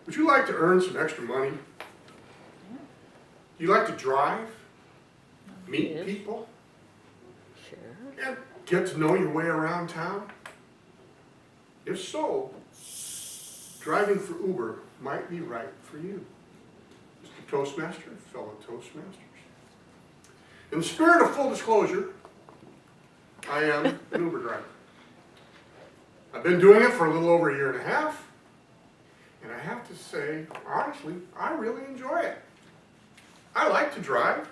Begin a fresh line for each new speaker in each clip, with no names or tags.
Would you like to earn some extra money? Do you like to drive? Meet
Yes.
people?
Sure.
And get to know your way around town? If so, driving for Uber might be right for you. Mr. Toastmaster, fellow Toastmasters. In the spirit of full disclosure, I am an Uber driver. I've been doing it for a little over a year and a half, and I have to say, honestly, I really enjoy it. I like to drive,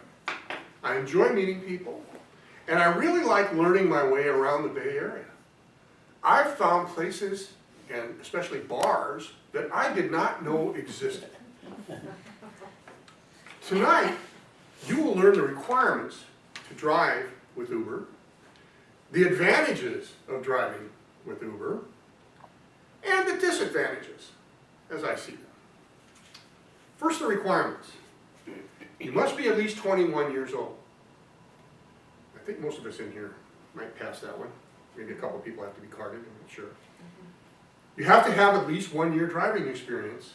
I enjoy meeting people, and I really like learning my way around the Bay Area. I've found places, and especially bars, that I did not know existed. Tonight, you will learn the requirements to drive with Uber, the advantages of driving with Uber, and the disadvantages, as I see them. First, the requirements. You must be at least 21 years old. I think most of us in here might pass that one. Maybe a couple of people have to be carded, I'm not sure. You have to have at least 1 year driving experience,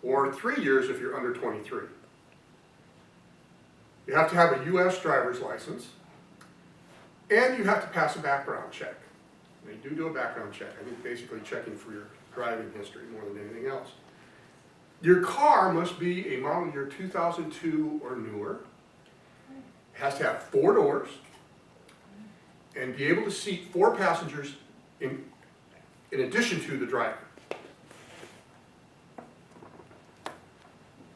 or 3 years if you're under 23. You have to have a U.S. driver's license, and you have to pass a background check. They do a background check. I think basically checking for your driving history more than anything else. Your car must be a model year 2002 or newer. It has to have 4 doors and be able to seat 4 passengers in addition to the driver.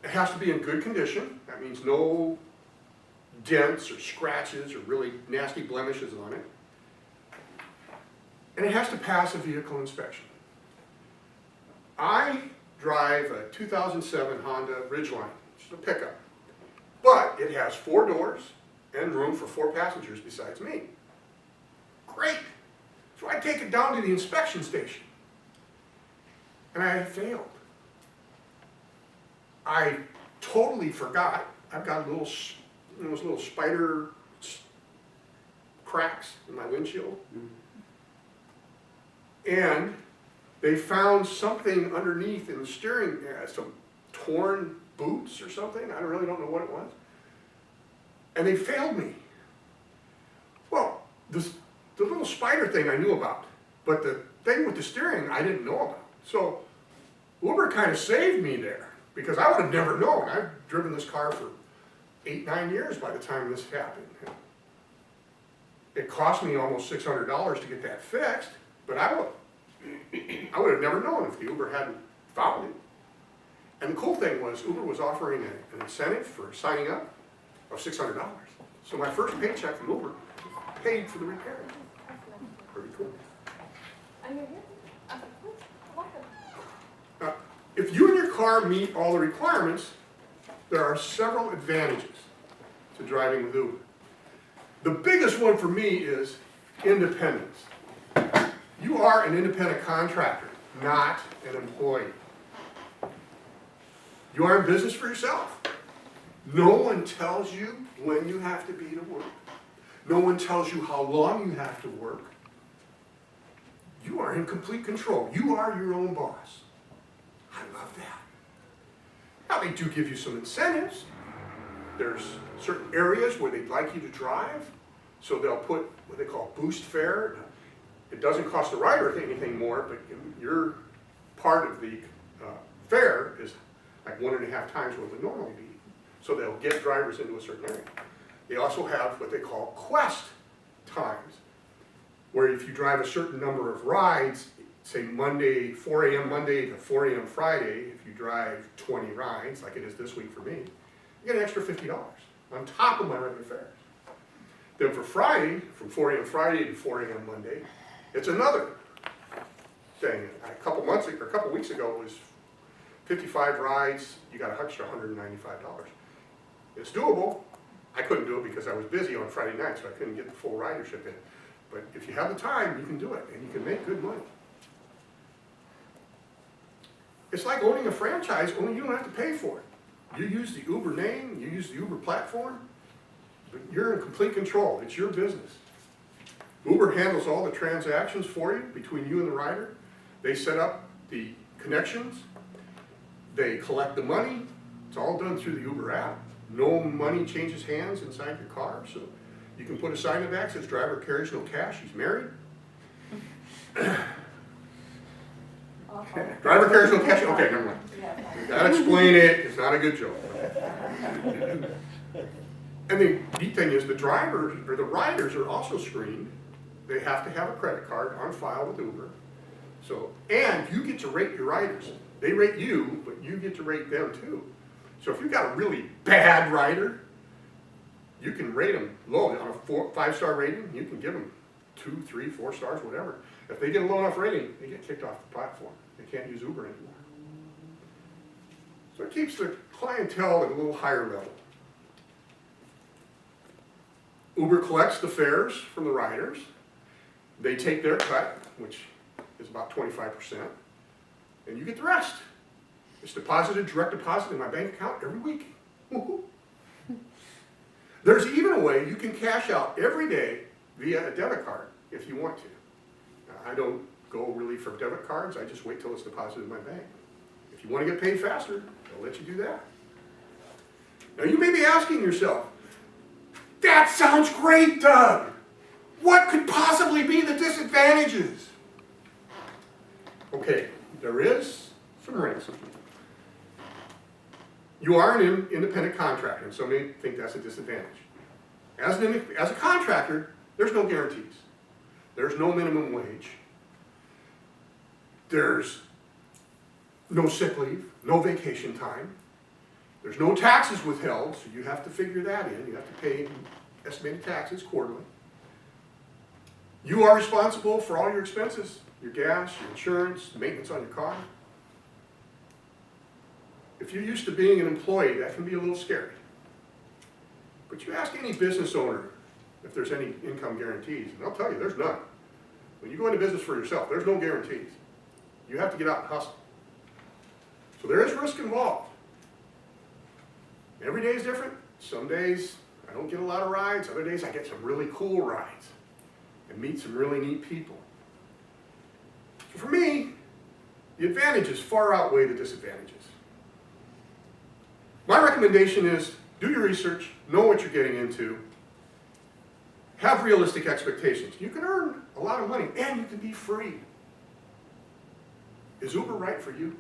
It has to be in good condition. That means no dents or scratches or really nasty blemishes on it. And it has to pass a vehicle inspection. I drive a 2007 Honda Ridgeline, which is a pickup. But it has 4 doors and room for 4 passengers besides me. Great. So I take it down to the inspection station. And I failed. I totally forgot. I've got those little spider cracks in my windshield. And they found something underneath in the steering, some torn boots or something. I really don't know what it was. And they failed me. Well, the little spider thing I knew about, but the thing with the steering I didn't know about. So Uber kind of saved me there, because I would have never known. I've driven this car for 8, 9 years by the time this happened. It cost me almost $600 to get that fixed, but I would have never known if the Uber hadn't found it. And the cool thing was, Uber was offering an incentive for signing up of $600. So my first paycheck from Uber paid for the repair. Pretty cool. If you and your car meet all the requirements, there are several advantages to driving with Uber. The biggest one for me is independence. You are an independent contractor, not an employee. You are in business for yourself. No one tells you when you have to be to work. No one tells you how long you have to work. You are in complete control. You are your own boss. I love that. Now, they do give you some incentives. There's certain areas where they'd like you to drive, so they'll put what they call boost fare. It doesn't cost the rider anything more, but your part of the fare is like 1.5 times what it would normally be. So they'll get drivers into a certain area. They also have what they call quest times, where if you drive a certain number of rides, say 4 a.m. Monday to 4 a.m. Friday, if you drive 20 rides, like it is this week for me, you get an extra $50 on top of my regular fares. Then for Friday, from 4 a.m. Friday to 4 a.m. Monday, it's another thing. A couple weeks ago, it was 55 rides, you got an extra $195. It's doable. I couldn't do it because I was busy on Friday night, so I couldn't get the full ridership in. But if you have the time, you can do it, and you can make good money. It's like owning a franchise, only you don't have to pay for it. You use the Uber name, you use the Uber platform, but you're in complete control. It's your business. Uber handles all the transactions for you between you and the rider. They set up the connections. They collect the money. It's all done through the Uber app. No money changes hands inside your car, so you can put a sign in the back that says driver carries no cash, he's married. Driver carries no cash, okay, never mind. You gotta explain it, it's not a good joke. And the neat thing is the drivers, or the riders are also screened. They have to have a credit card on file with Uber. So, and you get to rate your riders. They rate you, but you get to rate them too. So if you've got a really bad rider, you can rate them low. On a 5-star rating, you can give them 2, 3, 4 stars, whatever. If they get a low enough rating, they get kicked off the platform. They can't use Uber anymore. So it keeps the clientele at a little higher level. Uber collects the fares from the riders. They take their cut, which is about 25%, and you get the rest. It's deposited, direct deposit in my bank account every week. Woo-hoo. There's even a way you can cash out every day via a debit card if you want to. Now, I don't go really for debit cards, I just wait till it's deposited in my bank. If you want to get paid faster, they'll let you do that. Now you may be asking yourself, that sounds great, Doug. What could possibly be the disadvantages? Okay, there is some risk. You are an independent contractor, and some may think that's a disadvantage. As a contractor, there's no guarantees. There's no minimum wage. There's no sick leave, no vacation time. There's no taxes withheld, so you have to figure that in. You have to pay estimated taxes quarterly. You are responsible for all your expenses, your gas, your insurance, maintenance on your car. If you're used to being an employee, that can be a little scary. But you ask any business owner if there's any income guarantees, and they'll tell you there's none. When you go into business for yourself, there's no guarantees. You have to get out and hustle. So there is risk involved. Every day is different. Some days I don't get a lot of rides. Other days I get some really cool rides and meet some really neat people. So for me, the advantages far outweigh the disadvantages. My recommendation is do your research, know what you're getting into, have realistic expectations. You can earn a lot of money and you can be free. Is Uber right for you?